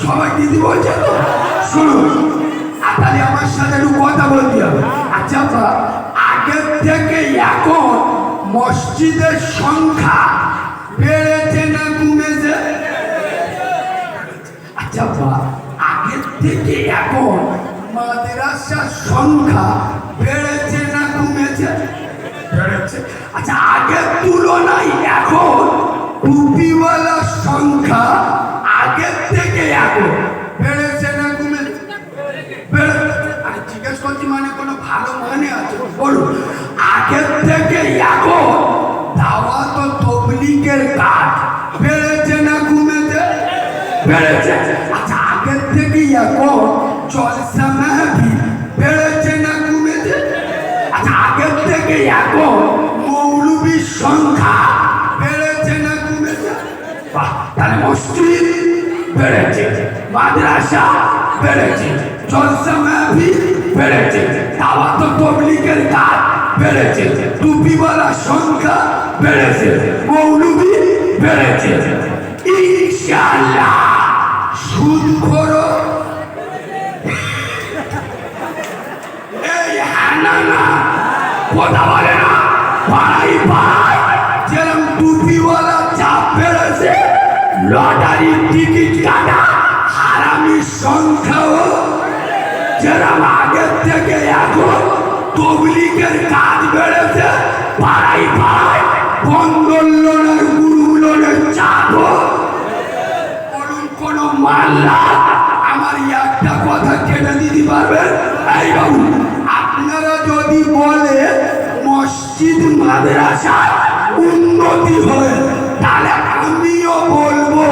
সবাই দিদি বলছে তো শুনুন, তাহলে আমার সাথে একটু কথা বলতে হবে। আচ্ছা, আগের থেকে এখন মসজিদের সংখ্যা বেড়েছে না কমেছে? আচ্ছা, আগের থেকে এখন মাদ্রাসার সংখ্যা বেড়েছে না কমেছে? বেড়েছে। আচ্ছা, আগের তুলনায় এখন টুপিওয়ালার সংখ্যা আগের থেকে এখন বেড়েছে না কমেছে? বেড়েছে। আরে জিজ্ঞেস করছি, মানে কোনো ভালো মানে আছে বলুন। আগের থেকে এখন দাওয়াত ও তাবলীগের কাজ বেড়েছে না কমেছে? বেড়েছে। আচ্ছা, আগের থেকে এখন জলসা মাহফিল বেড়েছে না কমেছে? আচ্ছা, আগের থেকে এখন মৌলবীর সংখ্যা বেড়েছে না কমেছে? তাহলে মসজিদ বেড়েছে, মাদ্রাসা বেড়েছে, জলসা মাহফিল বেড়েছে, দাওয়াত ও তাবলীগের কাজ বেড়েছে, টুপিওয়ালার সংখ্যা বেড়েছে, মৌলবী বেড়েছে। ইনশাআল্লাহ সুদখোরও এই হানানা কথা বলে না, পাড়াই পাড়ায় যেরকম টুপিওয়ালা চাপ বেড়েছে, লটারির টিকিট কাটা হারামির সংখ্যাও যেরকম আগের থেকে এখন তাবলীগের কাজ বেড়েছে, পাড়াই পাড়ায় বন্ধন লোনের গুরু লোনের চাপও। বলুন, কোন মাল্লা আমার একটা কথা কেটে দিতে পারবেন? এই বাবু, আপনারা যদি বলে মসজিদ মাদ্রাসার উন্নতি হয়, তাহলে আমিও বলবো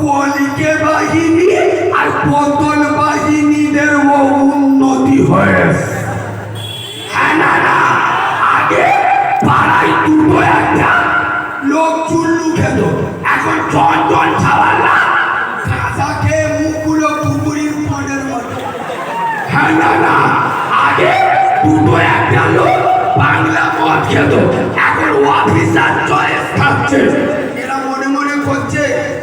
কলিকে বাহিনী আর বোতল বাহিনীদের উন্নতি হয়েছে। হ্যাঁ না না, আগে পাড়ায় দুটো একটা লোক চুল্লু খেত, এখন জন জন খাবার না কাঁচা খেয়ে মুখগুলো পুকুরির পনের মতো। হ্যাঁ না না, আগে দুটো একটা লোক বাংলা মদ খেত, এখন অফিসার চয়েস খাচ্ছে। এরা মনে মনে করছে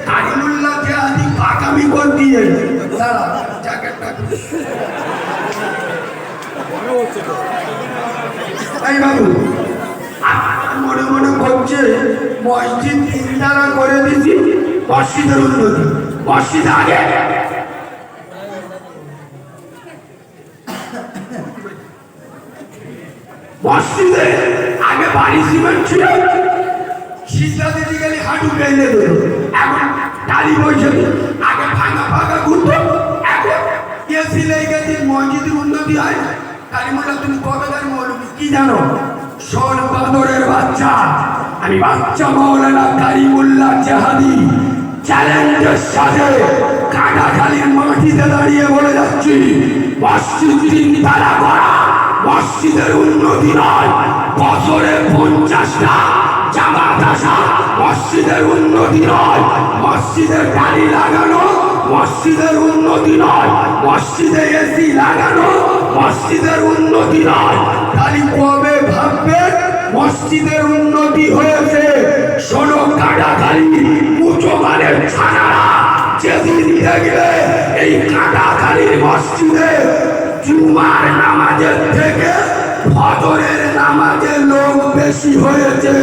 কারিমুল্লাহকে আদি পাকামি কর দিয়ে তারা জ্যাকেটটা। এই বাবু, মনে মনে করছে মসজিদ তিনতলা করে দিছি, মসজিদের উন্নতি। মসজিদ আগে মসজিদে আগে বাড়ি সিমেন্ট ছিল, শীতলা দিতে গেলে হাঁটু পেলে দিত, এখন টালি বৈশাখী। আগে ভাঙা ফাঁকা ঘুরতো, এখন এসি লেগে গেছে, মসজিদের উন্নতি হয়। কারিমুল্লাহ, তুমি কবেকার মৌলবী কি জানো? শোন বাদরের বাচ্চা, আমি বাচ্চা মাওলানা কারিমুল্লাহ জাহাদি চ্যালেঞ্জের সাথে কাটাখালীর মাটিতে দাঁড়িয়ে বলে যাচ্ছি, মসজিদ তিনতলা করা মসজিদের উন্নতি নয়। বছরে 50টা জামাত আসা মসজিদের উন্নতি নয়। মসজিদের টালি লাগানো মসজিদের উন্নতি নয়। মসজিদে এসি লাগানো মসজিদের উন্নতি নয়। তাহলে কবে ভাববে মসজিদের উন্নতি হয়েছে? শোনো কাটাখালী মুসলমানের ছানারা, যেদিন দেখবে এই কাটাখালীর মসজিদে জুমার নামাজের থেকে ফজরের নামাজে লোক বেশি হয়েছে,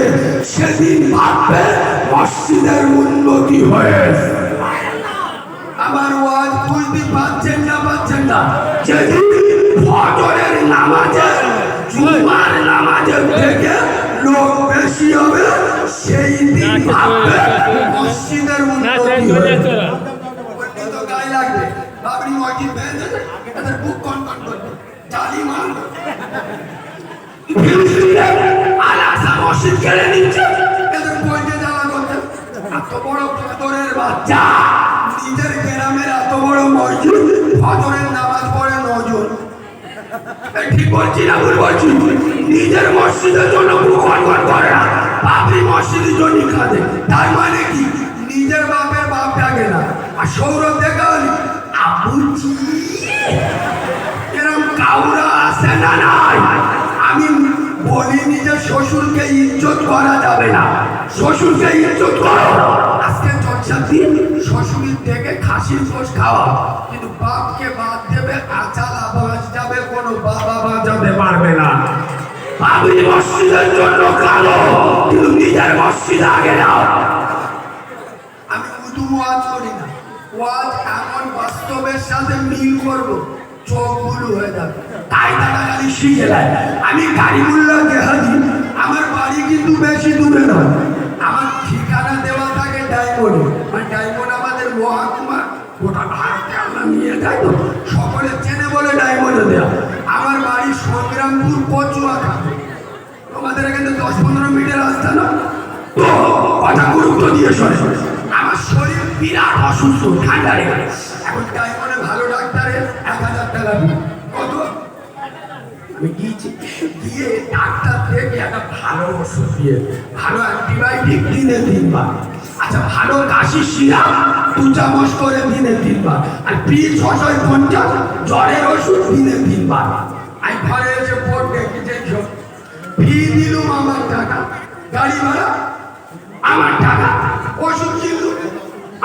সেদিন ভাববে মসজিদের উন্নতি হয়েছে। আমার ওয়াজ বুঝতে পারছেন না? পাচ্ছেন না? যেদিন ফজরের নামাজে জুমার নামাজের থেকে লোক বেশি হবে, সেই দিন ভাববে মসজিদের উন্নতি হয়েছে। তো গায়ে লাগবে, বাবরি মসজিদ ভেঙে এদের বুক কনকন করবে, জালি মারবে। আলাদা মসজিদ কেড়ে নিচ্ছে, এদের বইতে জ্বালা করছে। এত বড় ফজরের বাচ্চা, নিজের গ্রামের এত বড় মসজিদ, ফজরের নামাজ পড়ে 9 জন। ঠিক বলছি না ভুল বলছি? নিজের মসজিদের জন্য বুক কনকন করে না, বাবরি মসজিদের জন্য কাঁদে। তার মানে কি? নিজের বাপের বাপ ডাকে না। আর সৌরভ দেখা হলি আবুজি, এরকম কাউরা আসে না। নাই আমি বলি তুমি নিজের শ্বশুরকে ইজ্জত করা যাবে না, শ্বশুরকে ইজ্জত করো। আজকে চর্চার দিন শ্বশুরের থেকে খাসির গোশ খাওয়া, কিন্তু বাপকে বাদ দেবে, আচাল আবাস যাবে, কোনো বাবা বাজাতে পারবে না। বাবরি মসজিদের জন্য কালো, কিন্তু নিজের মসজিদ আগে নাও। আমি শুধু ওয়াজ করি না, ওয়াজ এমন বাস্তবের সাথে মিল করবো চোখগুলো হয়ে যাবে। তাই তারা গাড়ি শিখে দেয়। আমি গাড়িমুল্লা জেহাদি, আমার বাড়ি কিন্তু বেশি দূরে নয়, আমার ঠিকানা দেওয়া থাকে ডায়মন্ডে। মানে ডায়মন্ড আমাদের মহাকুমা, গোটা ভারতে আমরা নিয়ে যাই তো, সকলে চেনে বলে ডায়মন্ডে দেওয়া। আমার বাড়ি সংগ্রামপুর কচুয়াখালী, তোমাদের এখানে 10-15 মিনিটের রাস্তা না। তো কথা গুরুত্ব দিয়ে শোনে, আমার শরীর বিরাট অসুস্থ, ঠান্ডা লেগে। এখন ডায়মন্ডে ভালো ডাক্তারের 1000 টাকা দিই। কত? আমি গিয়েছি, গিয়ে ডাক্তার থেকে একটা ভালো ওষুধ দিয়ে, ভালো অ্যান্টিবায়োটিক দিনে 3 বার, আচ্ছা ভালো কাশির সিরাপ 2 চামচ করে দিনে 3 বার, আর P650 জ্বরের ওষুধ দিনে 3 বার। আমি ঘরে এসে বোর্ড দেখি যে ফি দিলুম আমার টাকা, গাড়ি ভাড়া আমার টাকা, ওষুধ কিনলু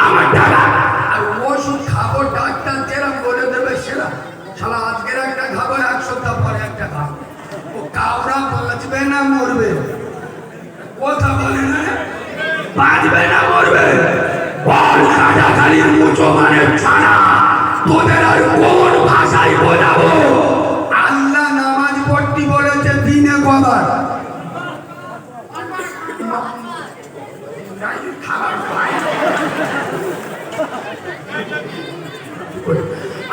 আমার টাকা, আর ওষুধ খাবো ডাক্তার যেরকম বলে দেবে সেরা। শালা আজকের একটা খাবো, 1 সপ্তাহ পরে একটা খাবো। ও কাউরা বাঁচবে না মরবে? কথা বলে না, বাঁচবে না মরবে? বল কাটাখালির মুচো মানে ছানা, তোদের আর কোন ভাষায় বোঝাবো? আল্লাহ নামাজ পড়তে বলেছে দিনে কবার?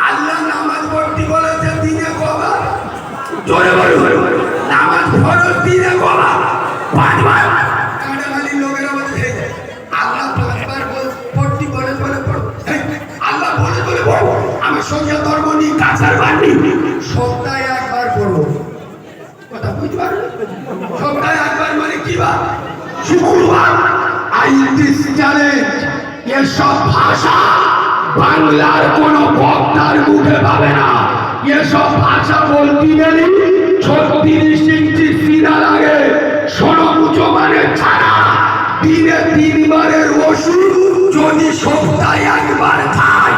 আল্লাহ নামাজ পড়তে বলেছে দিনে কবার? জোরে বলো, নামাজ পড়ো দিনে কবার? 5 বার। কাটাখালির লোকেরা বলে আল্লাহ 5 বার পড়তে বলে বলে পড়ো, আল্লাহ বলে বলে পড়ো। আমার সঙ্গে ধর্ম নিয়ে কাছার বাড়ি সপ্তাহে 1 বার পড়বো। কথা বুঝতে পারো? সপ্তাহে 1 বার মানে কি বার? শুক্রবার। আই দিস চ্যালেঞ্জ, এসব ভাষা বাংলার কোন বক্তার মুখে পাবে না। এসব ভাষা বলতে গেলে 36 ইঞ্চি সিনা লাগে। শোনো মুচো মানে ছাড়া, দিনে 3 বারের ওষুধ যদি সপ্তাহে 1 বার খায়,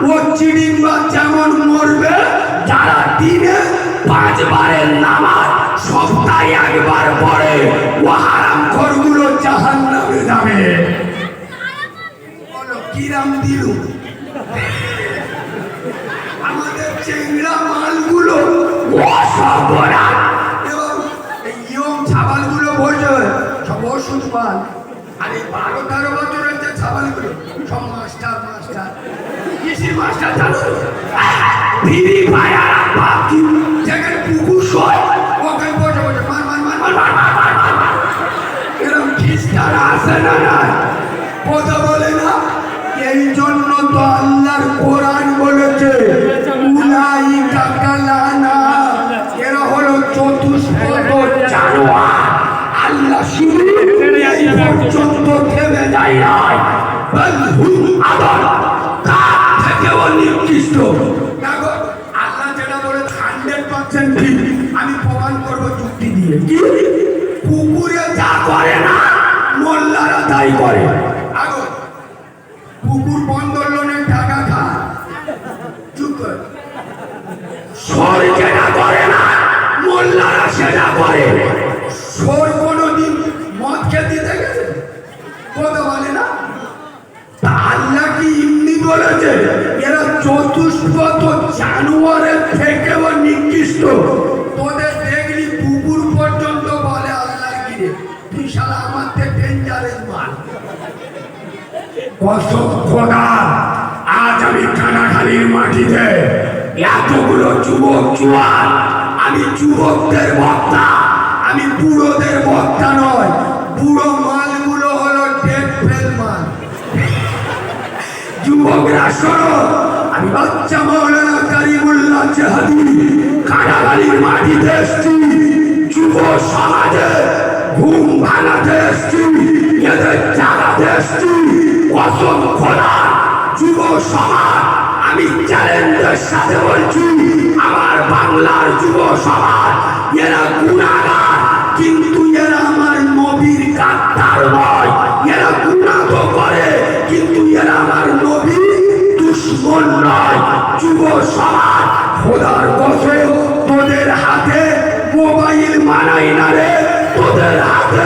ও চিড়িংবা যেমন মরবে। যারা দিনে 5 বারের নামাজ সপ্তাহে 1 বার পড়ে, ও হারামখোরগুলো জাহান্নামে যাবে। বলো কিরাম দিলু? আমাদের চেংড়া মালগুলো অসবরান, এবং এই ইয়ং ছাবালগুলো বলছে সব ওষুধ মাল। আর এই 12-13 বছরের যে ছাবালগুলো সব মাস্টার মাস্টার। কিসির মাস্টার জানো? ফ্রি ফায়ার আর পাবজি। যেখানে পুকুর সয় ওখানে বসে বসে মার মার মার মার মার মার মার মার। এরকম খ্রিস্টান আসে না নাই? কথা বলে না। এই জন্য তো আল্লাহর কোরআন বলেছে উলাইকা কালানা, এরা হলো চতুষ্পদ জানোয়ার। আল্লাহ শুধু এই পর্যন্ত থেমে যায় নাই, আদর তার থেকেও নিকৃষ্ট। দেখো আল্লাহ যেটা বলে 100% ঠিক, আমি প্রমাণ করবো যুক্তি দিয়ে। কি? কুকুরে যা করে না মোল্লারা তাই করে। আগো কুকুর বন্দর লোনের টাকা খায়, চুপ করে। সর যেটা করে না মোল্লারা সেটা করে। সর কোনোদিন মদ খেতে দেখেছে? কথা বলে না। আল্লাহ কি এমনি বলেছে এরা চতুষ্পদ জানোয়ারের থেকেও নিকৃষ্ট? তোদের দেখলি কুকুর পর্যন্ত বলে আল্লাহর গিরে, তুই শালা আমার থেকে ডেঞ্জারেস মাল। কসম খোদা, আজ আমি কানাখালীর মাটিতে এতগুলো যুবক জোয়ান, আমি যুবকদের বক্তা, আমি বুড়োদের বক্তা নয়। বুড়ো মালগুলো হলো ডেড ফেল মাল। যুবকরা শোনো, আমি বাচ্চা মাওলানা কারিমুল্লাহ জেহাদি কানাখালীর মাটিতে এসছি, যুব সমাজে ঘুম ভাঙাতে এসছি, এদের জাগাতে এসছি। কসম খোদা, যুব সমাজ, আমি চ্যালেঞ্জের সাথে বলছি, আমার বাংলার যুব সমাজ এরা গুণাগার, কিন্তু এরা আমার নবীর গাদ্দার নয়। এরা গুনাহ তো করে, কিন্তু এরা আমার নবীর দুশমন নয়। যুব সমাজ, খোদার কসম, তোদের হাতে মোবাইল মানাই না রে, তোদের হাতে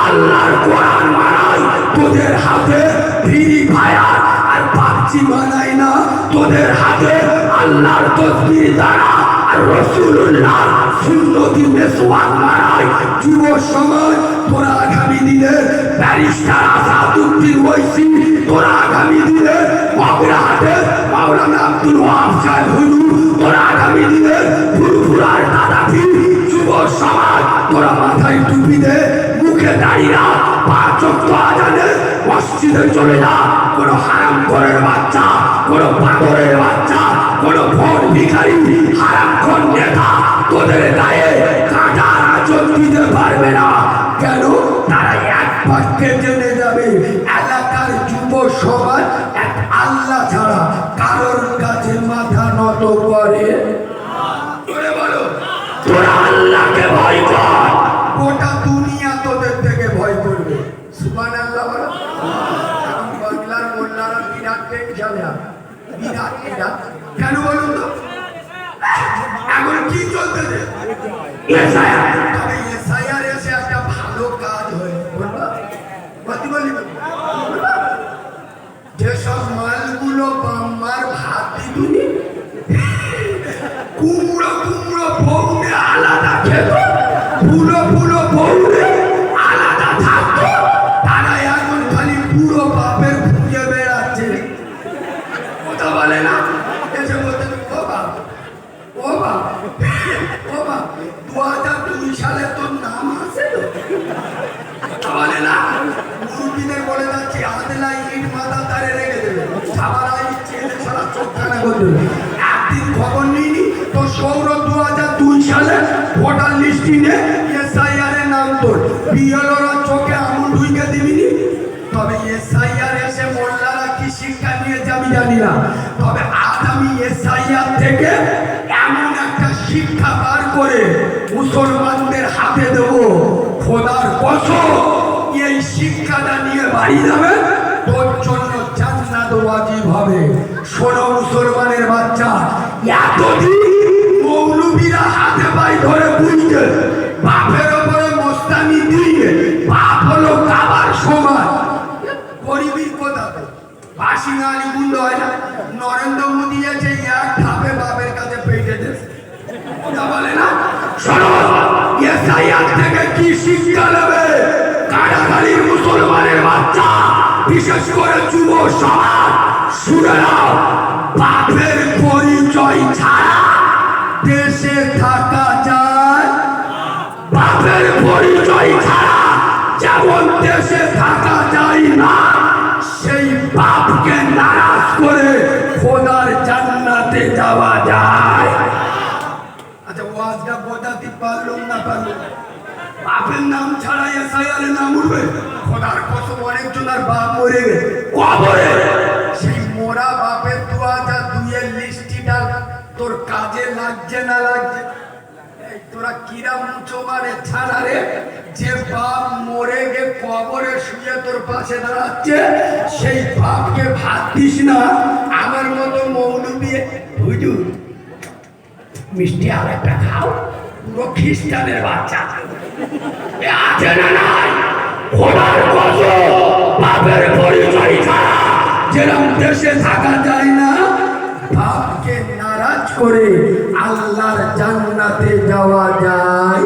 আল্লাহর কোরআন মানাই। তোদের হাতে ফ্রি ফায়ার আর পাবজি মানাই না, তোদের হাতে আল্লাহর তসবিহ দ্বারা আর রাসূলুল্লাহ সুন্নতি মেসওয়াক মানাই। যুব সমাজ, তোরা আগামী দিনে ব্যারিস্টার আসাদুদ্দিন ওয়াইসি, তোরা আগামী দিনে মগরাহাটে মাওলানা আব্দুল ওয়াহাব সাহেব হুজুর, তোরা আগামী দিনে ফুরফুরার দাদা পীর। যুব সমাজ, তোরা মাথায় টুপি দে, মুখে দাঁড়িয়ে রাখ, 5 ওয়াক্ত আজানে মসজিদে চলে যা। কোনো হারামখোরের বাচ্চা, কোনো পাগলের বাচ্চা, কোনো ভোট ভিখারি, হারামখোর নেতা তোদের গায়ে কাঁটার আঁচল দিতে পারবে না। কেন? তারা এক বাক্যে জেনে যাবে এলাকার যুব সমাজ এক আল্লাহ ছাড়া কারোর কাছে মাথা নত করে। বলো, তোরা আল্লাহকে ভয় কর, গোটা দুনিয়া তোদের থেকে ভয় করবে। সুবহানাল্লাহ বলো। এখন বাংলার মোল্লারা বিরাট টেনশনে আছে, বিরাট বিরাট। কেন বলুন তো? এখন কি চলতেছে? তবে এসআইআর এসে একটা ভালো কাজ হয়েছে, বলবা বলি যেসব মালগুলো বাম্মার ভাত দিতুনি, কুমড়ো কুমড়ো বউনে আলাদা খেত, ফুলো ফুলো বউনে আলাদা থাকতো, তারা এখন খালি পুরো বাপের খুঁজে বেড়াচ্ছে। কথা বলে না, এসে বলতে ও বাপ, ও বাপ, ও বাপ, 2002 সালে তোর নাম আছে তো? কথা বলে না, মুরব্বীদের বলে যাচ্ছি, আদলা ইট মাথা তারে রেখে দেবে, সাবারা ইট ছেলে সারা চোখ খানা করে দেবে। একদিন খবর নিইনি তো সৌর 2002 সালে ভোটার লিস্টিনে এসআইআর এর নাম তোর, বিএলওরা চোখে আঙুল ঢুকে দিবিনি। তবে এসআইআর এসে মোল্লারা কি শিক্ষা নিয়েছে আমি জানি না, তবে আজ আমি এসআইআর থেকে এমন একটা শিক্ষা বার করে মুসলমানদের হাতে দেব, খোদার কসম এই শিক্ষাটা নিয়ে বাড়ি যাবে, তোর জন্য জান্নাত ওয়াজিব হবে। শোনো মুসলমানের বাচ্চা, এতদিন মৌলবীরা হাতে পায়ে ধরে বুঝতে, বাপের ওপরে মোস্তানি দিয়ে, বাপ হলো কাবার সমান। গরিবীর কোথাতে বাসি গালি গুন্ড হয় না, নরেন্দ্র মোদী এসে এক ধাপে বাপের কাছে পেটে দেয়। কথা বলে না। শোনো, এসআইআর থেকে কি শিক্ষা নেবে কাটাখালীর মুসলমানের বাচ্চা, বিশেষ করে যুব সমাজ? শুনে নাও, বাপের পরিচয় ছাড়া দেশে থাকা যায়, বাপের পরিচয় ছাড়া যেমন দেশে থাকা যায় না, সেই বাপকে নারাজ করে খোদার জান্নাতে যাওয়া যায়। আচ্ছা, ওয়াজটা বোঝাতে পারলাম না পারলাম? বাপের নাম ছাড়া এসআইআর এর নাম উঠবে? খোদার কসম, অনেকজনের বাপ মরে গেছে কবরে। সেই মোরা বাপের 2002 এর লিস্টিটা তোর কাজে লাগছে না লাগছে? তোরা কিরা মুচো মারে ছাড়া রে, যে বাপ মরে গে কবরে শুয়ে তোর পাশে দাঁড়াচ্ছে, সেই বাপকে ভাত দিস না। আমার মতো মৌলবী হুজুর মিষ্টি আর একটা খাও, পুরো খ্রিস্টানের বাচ্চা আছে না নাই? খোদার কসম, বাপের পরিচয় ছাড়া যেরকম দেশে থাকা যায় না, বাপকে নারাজ করে আল্লাহর জান্নাতে যাওয়া যায়।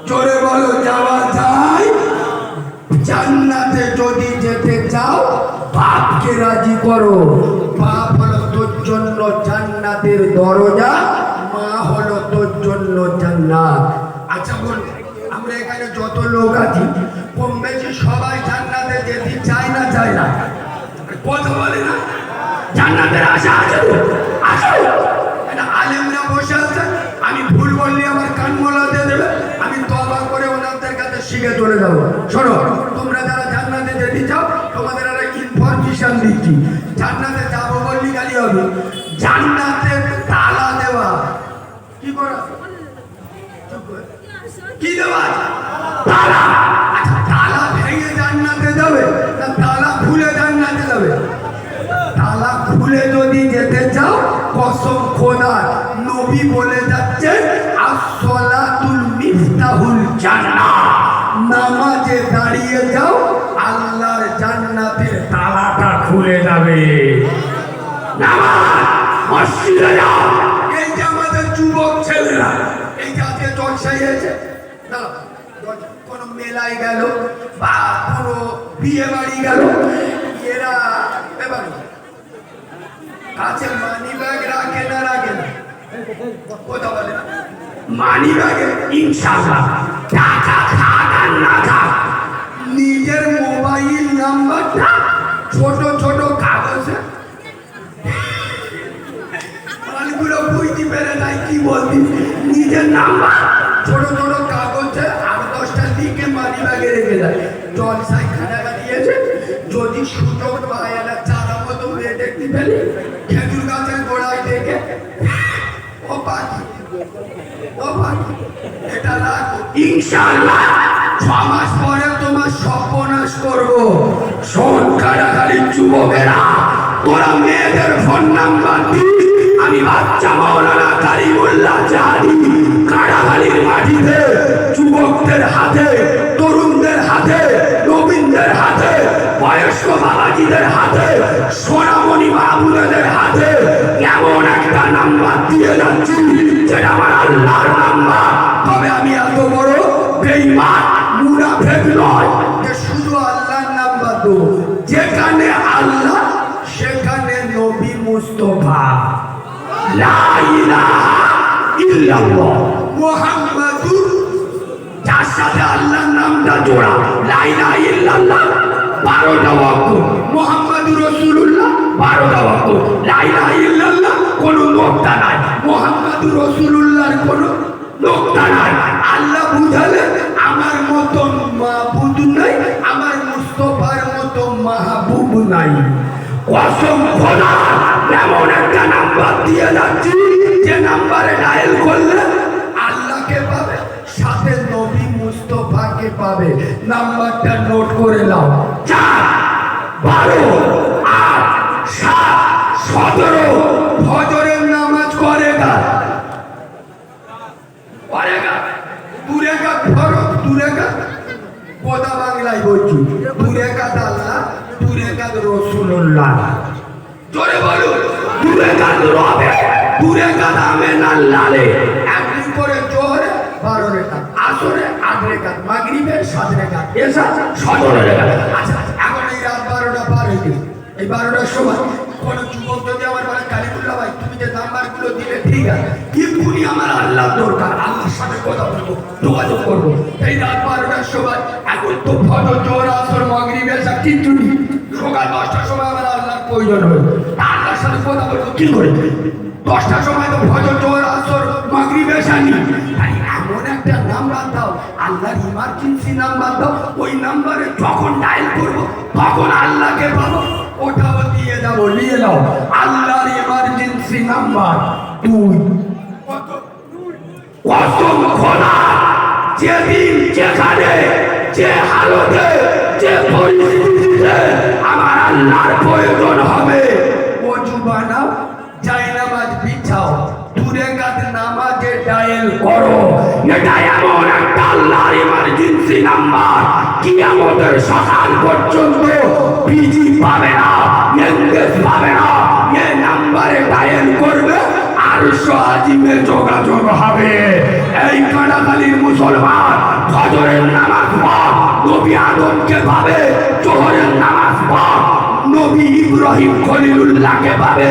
জোরে বলো, যাওয়া যায়। জান্নাতে যদি যেতে চাও, বাপকে রাজি করো। বাপ হলো তোর জন্য জান্নাতের দরজা, মা হলো তোর জন্য জান্নাত। আচ্ছা বল, আমরা এখানে যত লোক আছি কম বেশি সবাই জান্নাতে যেতে চায় না, চায় না? কথা বলে না? জান্নাতের আশা আছে তো? আছে। এটা আলেমরা বসে আছে, আমি ভুল বললে আমার কান মোলাতে দেবে, আমি তওবা করে ওনাদের কাছে শিখে চলে যাবো। শোনো, তোমরা যারা জান্নাতে যেতে চাও, তোমাদের একটা ইনফরমেশন দিচ্ছি। জান্নাতে যাবো বললি গালি হবে। জান্নাতে তালা দেওয়া কি করা? কি দেওয়া আছে? তালা। আচ্ছা, তালা ভেঙে জান্নাতে যাবে না তালা খুলে জান্নাতে যাবে? তালা খুলে যদি যেতে চাও, কসম খোদার, নবী বলে যাচ্ছে আসসালাতুল মিফতাহুল জান্নাহ, নামাজে দাঁড়িয়ে যাও, আল্লাহর জান্নাতের তালাটা খুলে যাবে। নামাজ মসজিদে যাও। এই যে আমাদের যুবক ছেলেরা, এই যে আজকে জলসাই হয়েছে, কোনো মেলায় গেল বা কোনো বিয়ে বাড়ি গেল, এরা এবার কাছে মানি ব্যাগ রাখে না রাখে না? কথা বলে মানি ব্যাগে ইনশাআল্লাহ টাকা খাক আর না খাক, নিজের মোবাইল নাম্বারটা ছোট ছোট কাগজে, মালগুলো বুঝতে পেরে নাই কি বলতি, নিজের নাম্বার ছোট ছোট কাগজে 8-10টা লিখে মানি ব্যাগে রেখে দেয়। জলসাই খানাটা দিয়েছে, যদি সুযোগ পায় না চারা মতো মেয়ে দেখতে পেলে খেজুর গাছের গোড়ায় দেখে, ও পাখি ও পাখি এটা রাখো, ইনশাআল্লাহ 6 মাস পরে তোমার সর্বনাশ করবো। শোন কারাগারির যুবকেরা, তোরা মেয়েদের ফোন নাম্বার দিস, আমি বাচ্চা মাওলানা কারিমুল্লাহ জাহাদি কারাগারির মাটিতে যুবকদের হাতে, তরুণদের হাতে, নবীনদের হাতে, বয়স্ক বাবাজিদের হাতে, সোনামণি মাহবুবদের হাতে এমন একটা নাম্বার দিয়ে যাচ্ছি যেটা আমার আল্লাহর নাম্বার। তবে আমি এত বড় বেঈমান মুনাফিক নয় যে শুধু আল্লাহর নাম্বার দেবো। যেখানে আল্লাহ সেখানে নবী মুস্তাফা, লা ইলাহা ইল্লাল্লাহ মুহাম্মাদুর, যার সাথে আল্লাহর নামটা জোড়া, লা ইলাহা ইল্লাল্লাহ 12টা ওয়াক্ত, মুহাম্মাদুর রাসূলুল্লাহ 12টা ওয়াক্ত, লা ইলাহা ইল্লাল্লাহ কোনো নোক্তা নাই, মুহাম্মাদুর রাসূলুল্লাহর কোনো নোক্তা নাই। আল্লাহ বুঝালে আমার মতন মাহবুব নাই, আমার মুস্তাফার মতো মাহবুব নাই। কসম খোদা, এমন একটা নাম্বার দিয়ে যাচ্ছি যে নাম্বারে ডায়াল করলে আল্লাহকে পাবে, সাথে নবী মুস্তাফাকে পাবে। নাম্বারটা নোট করে নাও, 4 12 8 7 17। ফজরের নামাজ করেগা দুরেগা ফরজ, দুরেগা গোদা বাংলায় বলছি, দুরেগা আল্লাহ, দুরেগা রাসূলুল্লাহ। জোরে বলো, দুরেগা রবে, দুরেগা আমেনা লালে। একদিন করে জোহরে 12 রেখাত, আসরে 8 রেখাত, মাগরিবে 7 রেখাত, এশা 17 রেখাত। আচ্ছা, এখন এই রাত 12টা পার হয়ে গেছে, এই 12টার সময় কোন যুবক যদি আমার বলে কালিমুল্লাহ ভাই তুমি যে নাম্বারগুলো দিলে ঠিক আছে, এক্ষুনি আমার আল্লাহ দরকার, আল্লাহর সাথে কথা বলবো, যোগাযোগ করবো, এই রাত 12টার সময়, এখন তো ফজর জোহর আসর মাগরিব এশা কিচ্ছু নেই, সকাল 10টার সময় আমার আল্লাহর প্রয়োজন হয়, আল্লাহর সাথে কথা বলবো কি করে? 10টার সময় তো ফজর জোহর আসর মাগরিব এশা নেই, তাই এমন একটা নাম্বার দাও, আল্লাহর ইমার্জেন্সি নাম্বার দাও, ওই নাম্বারে যখন ডায়াল করবো তখন আল্লাহকে পাবো, ওটাও দিয়ে যাবো, নিয়ে নাও আল্লাহর ইমার্জেন্সি নাম্বার 2। কসম খোদা, যেদিন যেখানে যে হালতে যে পরিস্থিতিতে আমার আল্লাহর প্রয়োজন হবে, ওযু বানাও, জায়নামাজ বিছাও, দূরে কাজ নামাজে ডায়াল করো। এটা এমন একটা আল্লাহর ইমার্জেন্সি নাম্বার, কিয়ামতের সকাল পর্যন্ত বিজি পাবে না, এনগেজ পাবে না। এই নাম্বারে ডায়াল করবে, আরশ আজিমে যোগাযোগ হবে। এই কাটাখালীর মুসলমান ফজরের নামাজ পড়, নবী আদমকে পাবে, জোহরের নামাজ পড়, নবী ইব্রাহিম খলিলুল্লাহকে পাবে,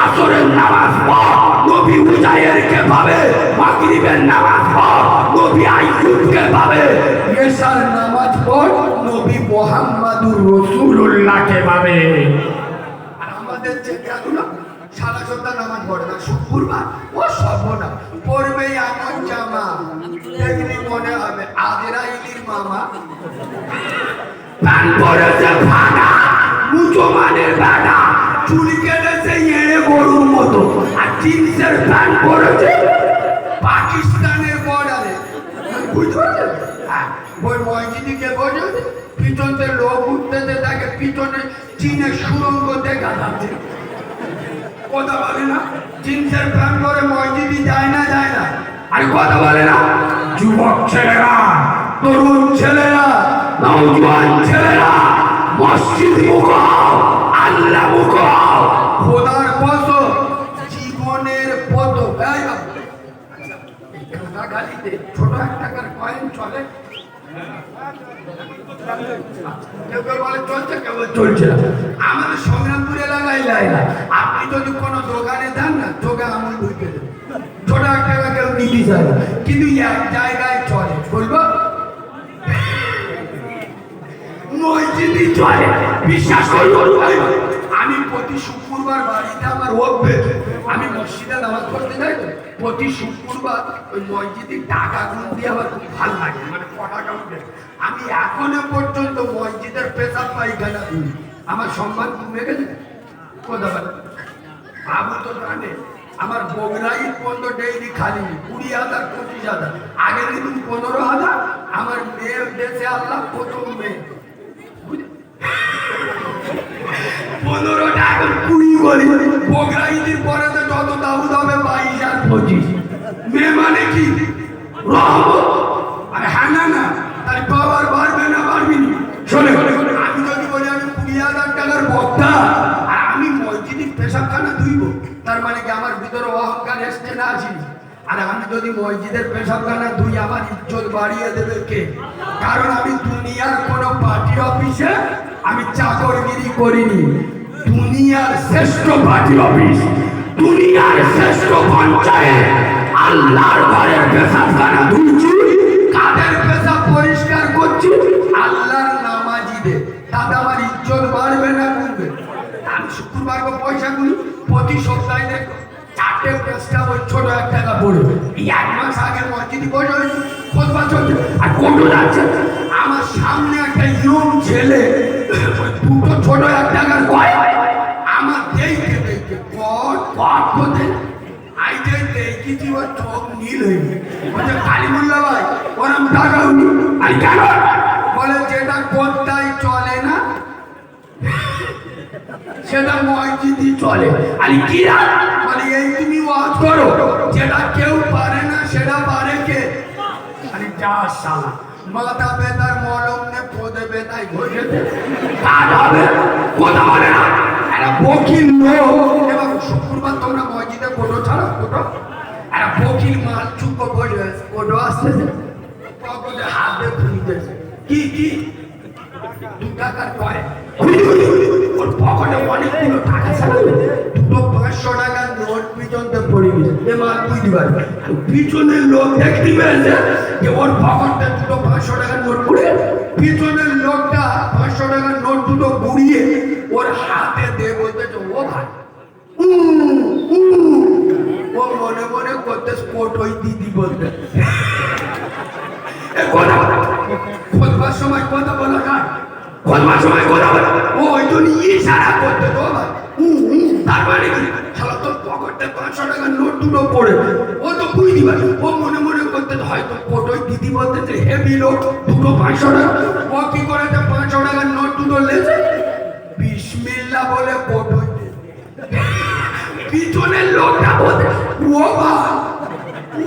আসরের নামাজ পড়, নবী উজাইরকে পাবে, মাগরিবের নামাজ পড়, নবী আইয়ুবকে পাবে, এশার নামাজ পড়, নবী মুহাম্মাদুর রাসূলুল্লাহকে পাবে। আর আমাদের যে গাগুলো সারা সপ্তাহ নামাজ পড়ে না, শুক্রবার ও সর্বনা পড়বে এমন জামা দেখলে মনে হবে আজরাইলের মামা, প্যান পরেছে ফাটা, মুসলমানের বেটা, চুলি কেটেছে এড়ে গরুর মতো, আর জিন্সের প্যান্ট পরেছে পাকিস্তানের বর্ডারে, বুঝতে পারছেন? হ্যাঁ, ওই মসজিদে বোঝো পিছনতে লোক উঠতেছে, তাকে পিছনে চীনের সুরঙ্গ দেখা যাচ্ছে। কথা বলে না, জিন্সের প্যান্ট পরে মসজিদে যায় না আরে কথা বলে না। যুবক ছেলেরা, তরুণ ছেলেরা, নওজোয়ান ছেলেরা, মসজিদ মুখ হও, আল্লাহ মুখ হও, খোদার কসম, জীবনের পথ গালিতে ছোট 1 টাকার কয়েন চলে, কেউ কেউ বলে চলছে, কেউ চলছে না। আমাদের সংগ্রামপুর এলাকায় লাই না, আপনি যদি কোনো দোকানে যান না, চোখে আমল ঢুকে দেবে, ছোট 1 টাকা কেউ নিতে চায় না, কিন্তু এক জায়গায় চলে, বলবো মসজিদই চলে। বিশ্বাস করবো, আমি প্রতি শুক্রবার বাড়িতে আমার অভ্যেস, আমি মসজিদে নামাজ পড়তে যাই তো, প্রতি শুক্রবার ওই মসজিদে টাকা গুণ দিয়ে আমার খুব ভালো লাগে, মানে টাকা উঠে। আমি এখনো পর্যন্ত মসজিদের পেশাব পায়খানা দিই, আমার সম্মান কমে গেছে। কথা বলে বাবু তো জানে আমার বগরাই পর্যন্ত ডেইলি খালি 20,000 25,000, আগের দিন 15,000। আমার মেয়ের দেশে আল্লাহ প্রথম মেয়ে 15টা, এখন 20 বলি। বগরাইতির পরে তো যত দাউদ হবে 22 আর 25। মেয়ে মানে কি রহমত। আরে হ্যাঁ না, তার পাওয়ার বাড়বে না, বাড়বি না। শোনে, আমি যদি বলি আমি 20,000 টাকার বক্তা আর আমি মসজিদে পেশাবখানা ধুইব, তার মানে কি আমার ভিতরে অহংকার এসছে না আসেনি? আর আমি যদি মসজিদের পেশাবখানা ধুই, আমার ইজ্জত বাড়িয়ে দেবে কে? কারণ আমি দুনিয়ার কোনো পার্টি অফিসে আমি চাকরগিরি করিনি। দুনিয়ার শ্রেষ্ঠ পার্টি অফিস, দুনিয়ার শ্রেষ্ঠ পঞ্চায়েত, আল্লাহর ঘরের পেশাবখানা ধুইছি। কাদের পেশাব পরিষ্কার করছি? আল্লাহর নামাজিদের। তাতে আমার ইজ্জত বাড়বে না কমবে? আমি শুক্রবার পয়সা গুলি প্রতি সপ্তাহে দেখো 4টে পেশটা ওই ছোট 1 টাকা পড়বে। এই 1 মাস আগে মসজিদে বসে খোদবা চলছে আর কোটো যাচ্ছে। আমার সামনে একটা ইয়ং ছেলে দুটো ছোট 1 টাকার কয় আমার দেখতে কট করতে আইতে দেখেছি, ওর চোখ নীল হয়ে বলছে কালিমুল্লা ভাই ওরম টাকা উনি। আর কেন? বলে যেটা কোথায় চলে না সেটা মসজিদই চলে। আরে কি বলে এই তুমি ওয়াজ করো, যেটা কেউ পারে না সেটা পারে কে? আরে যা শালা, মাথা বেতার মলম নে পদে বেতায় ঘষে কাজ হবে। কথা বলে না, একটা বকিল লোক। এবার শুক্রবার তোমরা মসজিদে কোটো ছাড়া, কোটো একটা বকিল মাল চুপ বসে কোটো আসতেছে, পকেটে হাত দিয়ে খুলিতেছে। কি 2 টাকার কয়েন, ওর পকেটে অনেকগুলো টাকা ছাড়াবে। দুটো 500 টাকার নোট পিছনতে পড়ে গেছে। এ মাল বুঝতে পারবে, পিছনের লোক দেখতে পেয়েছে যে ওর পকেটে দুটো 500 টাকার নোট পড়ে, পিছনের লোকটা 500 টাকার নোট দুটো গুড়িয়ে ওর হাতে দিয়ে বলতেছে ও ভাই। ও মনে মনে করতে স্পোর্ট ওই দিদি বলতে খোঁজবার সময় কথা বলা যায়, খোঁজবার সময় কথা বলা ও ওই জন্য ইশারা করতে তো ভাই। তার মানে কি শালা তোর পকেটে 500 টাকার নোট দুটো পড়ে, ও তো বুঝতে পারে। ও মনে মনে করতে হয়তো কোটোই দিদি বলতেছে হেভি লোক দুটো 500 টাকা। ও কি করেছে 500 টাকার নোট দুটো লেছে, বিসমিল্লাহ বলে কোটোই পিছনের লোকটা বলে ও ভাই,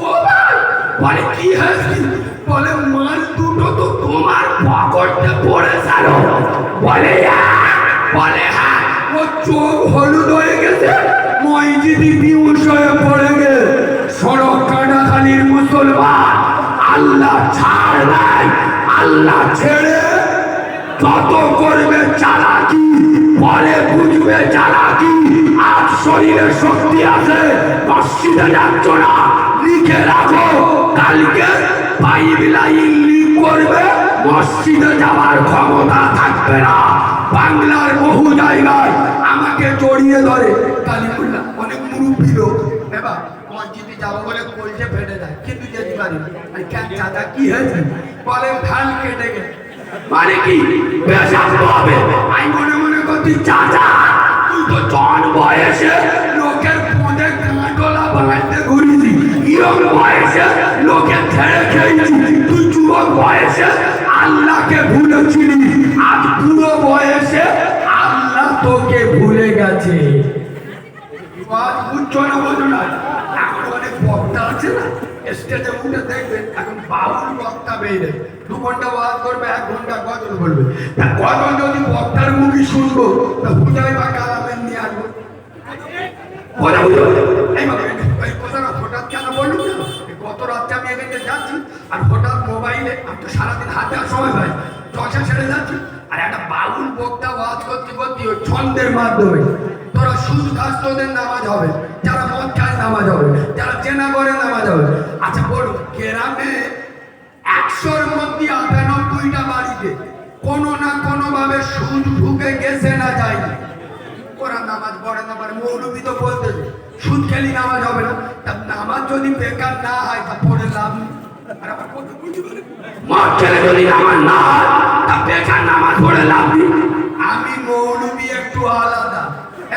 ও ভাই। বলে কি হয়েছে? বলে মাল দুটো তো তোমার পকেটে পড়ে গেল। বলে হ্যাঁ। ও চোখ হলুদ হয়ে গেছে, মসজিদে বিউস হয়ে পড়ে গেছে। সড়ক কাটাখালির মুসলমান আল্লাহ ছাড় নাই, আল্লাহ ছেড়ে যত করবে চালাকি, পরে বুঝবে চালাকি। আজ শরীরে শক্তি আছে, মসজিদে যাচ্ছ না, লিখে রাখো কালকে পাইপলাইন লিক করবে, মসজিদে যাওয়ার ক্ষমতা থাকবে না। বাংলার বহু জায়গায় আমাকে জড়িয়ে ধরে কালিমুল্লাহ, অনেক মুরব্বী লোক, এবার মসজিদে যাবো বলে কলজে ফেটে যায়, কিন্তু যেতে পারি না। কেন চাচা কি হয়েছে? বলে ধান কেটে গেছে। মানে কি পেশাব হবে? আমি মনে মনে করছি চাচা তুই তো জন বয়সে লোকের পদে কাঁটলা বানাইতে ঘুরিছি, ইয়ং বয়সে লোকে ছেড়ে খেয়েছি, তুই যুবক বয়সে আল্লাহকে ভুলেছিলি, আজ বুড়ো বয়সে আল্লাহ তোকে ভুলে গেছে। আজ বুঝছো না, বোঝো না? এখন অনেক বক্তা আছে না, স্টেজে উঠে দেখবে এখন বাউল বক্তা বেরিয়ে 2 ঘন্টা ওয়াজ করবে, 1 ঘন্টা গজল বলবে। তা গজল যদি বক্তার মুখে শুনবো তা হুজাই বা কালামের নিয়ে আসবো। এই কথাটা হঠাৎ কেন বললো কেন? গত রাত্রে আমি এখানে যাচ্ছি আর হঠাৎ মোবাইলে, আমি তো সারাদিন হাতে আর সময় পাই, জলসা ছেড়ে যাচ্ছি আর একটা বাউল বক্তা ওয়াজ করতে করতে ওই ছন্দের মাধ্যমে তোরা সুদ খাস, তোদের নামাজ হবে, যারা মদ খায় নামাজ হবে, যারা চেনা করে নামাজ হবে। আচ্ছা বলো, গ্রামে 100-র মধ্যে 98টা বাড়িতে কোনো না কোনো ভাবে সুদ ঢুকে গেছে না যায়নি? ওরা নামাজ পড়ে না পারে, মৌলবি তো বলতে সুদ খেলি নামাজ হবে না। তা নামাজ যদি বেকার না হয় তা পড়ে লাভ নেই। আর আবার কত বুঝি বলে মদ খেলে যদি নামাজ না হয় তা বেকার নামাজ পড়ে লাভ নেই। আমি মৌলবি একটু আলাদা।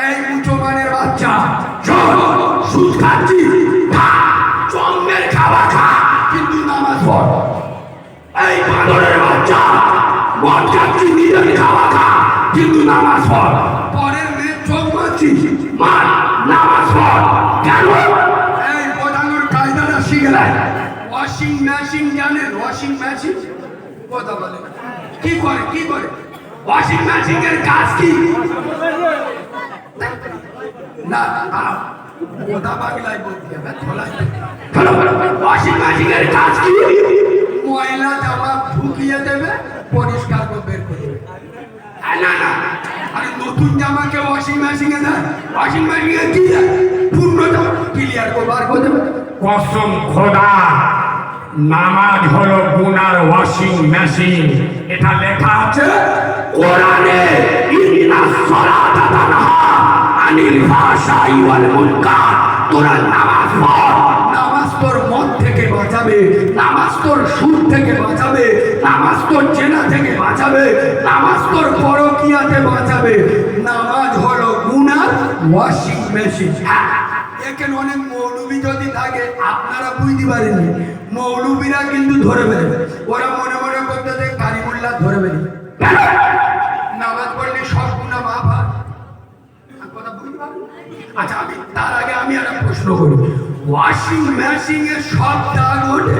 এই মুসলমানের বাচ্চা শোন, সুদ খাচ্ছি খা, জন্মের খাবার খা, কিন্তু নামাজ পড়। এই বাঁদরের বাচ্চা মদ খাচ্ছি, নিজের খাওয়া খা, কিন্তু নামাজ পড়। পরের মেয়ে চোখ মারছিস, মার, নামাজ পড়। কেন? এই বোঝানোর কায়দাটা শিখে নেয়। ওয়াশিং মেশিন জানেন? ওয়াশিং মেশিন কথা বলে কি করে, কি করে? ওয়াশিং মেশিনের কাজ কি? না কথা বাংলায় বলতে হবে, ওয়াশিং মেশিনের কাজ কি? ময়লা জামা ঢুকিয়ে দেবে, পরিষ্কার করে বের করে দেবে। না না, আরে নতুন জামাকে ওয়াশিং মেশিনে দেয়, ওয়াশিং মেশিনে কি দেয়? পূর্ণ জামা ক্লিয়ার করে বার করে দেবে। কসম খোদা, নামাজ হলো গুনার ওয়াশিং মেশিন। এটা লেখা আছে কোরআনে, ইন্নাস সালাতা তানহা আনিল ফাহশাই ওয়াল মুনকার। তোরা নামাজ পড়, নামাজ তোর মদ থেকে বাঁচাবে, নামাজ তোর সুদ থেকে বাঁচাবে, নামাজ তোর জেনা থেকে বাঁচাবে, নামাজ তোর পরকিয়াতে বাঁচাবে। নামাজ হলো গুনার ওয়াশিং মেশিন। এখানে অনেক মৌলবি যদি থাকে আপনারা বুঝতে পারেননি, মৌলবীরা কিন্তু ধরে ফেলবে। ওরা মনে মনে করতে যে কারিমুল্লাহ ধরে ফেলবে, নামাজ পড়লে সব গুনাহ মাফ হয়। কথা বুঝতে পারেন? আচ্ছা, আমি তার আগে আমি একটা প্রশ্ন করি, ওয়াশিং মেশিনে সব দাগ ওঠে?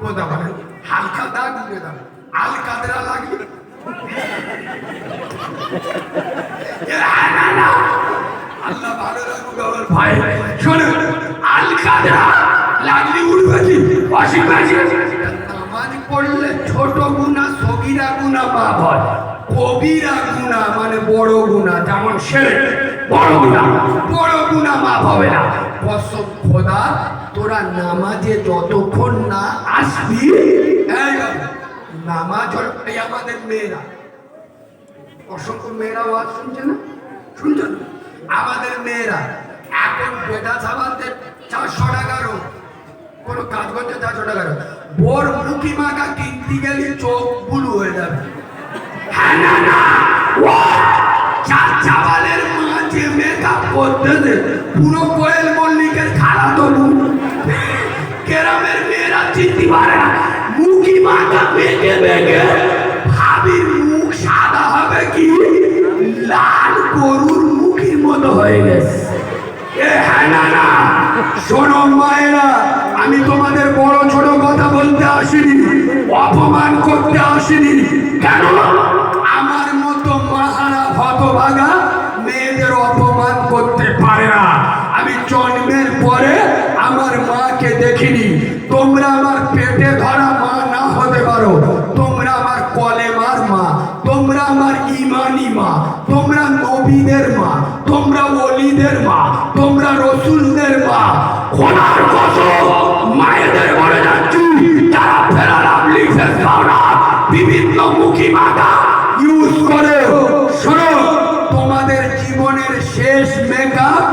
কথা বলেন, হালকা দাগ উঠে দাগ, আল কাদরা লাগে? না না, আল্লাহ ভালো রাখুক আমার ভাই। শোনো, আল কাদরা লাগলে উঠবে কি ওয়াশিং মেশিন? নামাজ পড়লে ছোট গুনাহ, সগীরা গুনাহ মাফ হয়, কবিরা গুনাহ মানে বড় গুনাহ, যেমন শিরক, বড় গুনাহ, বড় গুনাহ মাফ হবে না। কসম খোদা, তোরা নামাজে যতক্ষণ না আসবি, এই নামাজ হল, এই আমাদের মেয়েরা, অসংখ্য মেয়েরা ওয়াজ শুনছে না, শুনছেন? আমাদের মেয়েরা এখন বেটা সাবানতে 400 টাকা রোজ, কোনো কাজ করতে 400 টাকা রোজ। বোর মুখি মাখা কিনতে গেলে চোখ বুলু হয়ে যাবে। হ্যাঁ না না, চাচাবালের মা যে মেকআপ করতেছে পুরো কোয়েল মল্লিকের খালাতো বোন। গ্রামের মেয়েরা চিনতে পারে না, মুখি মাখা মেখে মেখে ভাবির মুখ সাদা হবে কি লাল গরুর মুখের মতো হয়ে গেছে। হ্যাঁ না না, শোনো মায়েরা, আমি তোমাদের বড় ছোট কথা বলতে আসিনি, অপমান করতে আসিনি। কেন? আমার মতো মাহারা হতভাগা মেয়েদের অপমান করতে পারে না। আমি জন্মের পরে আমার মাকে দেখিনি। তোমরা আমার পেটে ধরা মা না হতে পারো, তোমরা আমার কলেমার মা, তোমরা আমার ইমানি মা, তোমরা নবীদের মা, তোমরা ওলিদের মা, তোমরা রসুলদের মা। খোদার কসম, মায়েদের বলে যাচ্ছি, যারা ফেরালাম লিখে পাওনা বিভিন্ন মুখী মাথা ইউজ করে। শোনো, তোমাদের জীবনের শেষ makeup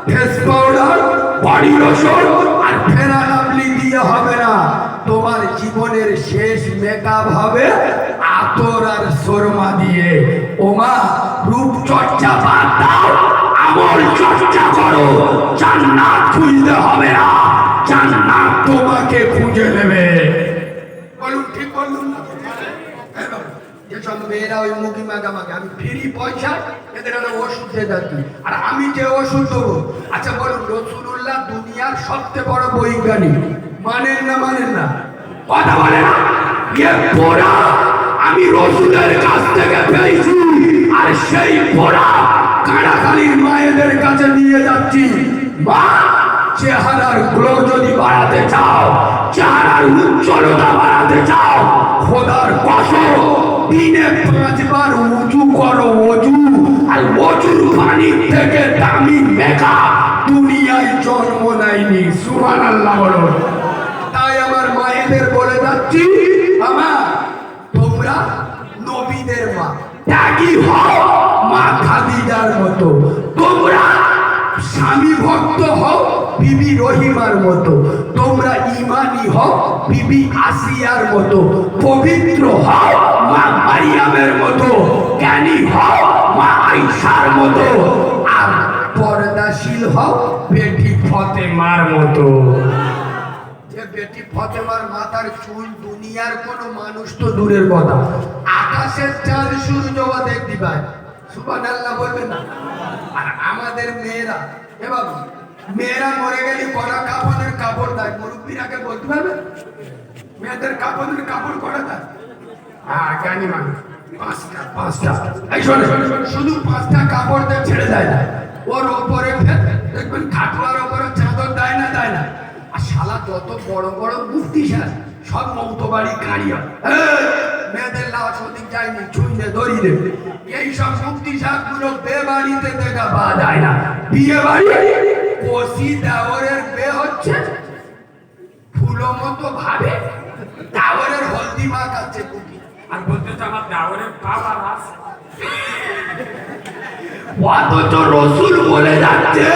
face powder, body lotion আর ফেরালাভলি দিয়ে হবে না। তোমার জীবনের শেষ মেকআপ হবে আতর আর সুরমা দিয়ে। ওমা, রূপচর্চা বাদ দাও, আমল চর্চা করো। জান্নাত খুঁজতে হবে না, জান্নাত তোমাকে খুঁজে নেবে। বলুন ঠিক বললুম না? হ্যাঁ বাবা, যেসব মেয়েরা ওই মুখি মাগামাগে আমি ফ্রি পয়সা এদের একটা ওষুধ দিয়ে যাচ্ছি, আর আমি যে ওষুধ দেবো। আচ্ছা বলুন, রসুলুল্লাহ দুনিয়ার সবচেয়ে বড় বৈজ্ঞানিক, মানেন না মানেন না? কথা বলে না এ পোড়া আমি রসুলের কাছ থেকে পেয়েছি, আর সেই পোড়া কাড়াকালির মায়েদের কাছে নিয়ে যাচ্ছি। মা, চেহারার গ্লো যদি বাড়াতে চাও, চেহারার উজ্জ্বলতা বাড়াতে চাও, খোদার কসম দিনে 5 বার উঁচু করো অজু, আর অজুর পানি থেকে দামি মেকআপ দুনিয়ায় জন্ম নেয়নি। সুবহানাল্লাহ বলো। তাই আমার মায়েদের বলে যাচ্ছি, আমার তোমরা নবীদের মা, ত্যাগী হও মা খাদিজার মতো, তোমরা স্বামী ভক্ত হও বিবি রহিমার মতো, তোমরা ইমানি হও বিবি আসিয়ার মতো, পবিত্র হও মা মারিয়ামের মতো, জ্ঞানী হও মা আয়েশার মতো, আর পর্দাশীল হও বেটি ফতেমার মতো। যে বেটি ফতেমার মাথার চুল দুনিয়ার কোনো মানুষ তো দূরের কথা, আকাশের চাঁদ সূর্যও দেখতে পায়। সুবহানাল্লাহ বলবেন না? আর আমাদের মেয়েরা, এ বাবু, মেয়েরা মরে গেলে কড়া কাপড়ের কাপড় দেয়, মুরব্বীরাকে বলতে পারবে? মেয়েদের কাপড়ের কাপড় করা দেয়? হ্যাঁ, জ্ঞানী মানুষ। 5টা এই শোনে, শুধু 5টা কাপড় দিয়ে ছেড়ে দেয় না, ওর ওপরে ফের দেখবেন খাটুয়ার ওপরে চাদর দেয় না, দেয় না। আর শালা যত বড় বড় মুফতি সাহেব সব মৌতবাড়ি কাঁড়িয়া, মেয়েদের লাশ ওদিক যায়নি, ছুঁইলে ধরিয়ে এই সব মুফতি সাহেব গুলো বে বাড়িতে দেখা পাওয়া যায় না। বিয়ে বাড়ি কষি দেওরের বে হচ্ছে ফুলো মতো ভাবে, দেওরের হলদি মাখাচ্ছে কুকি, আর বলতে তো আমার দেওরের বাবা আছে। অথচ রসুল বলে যাচ্ছে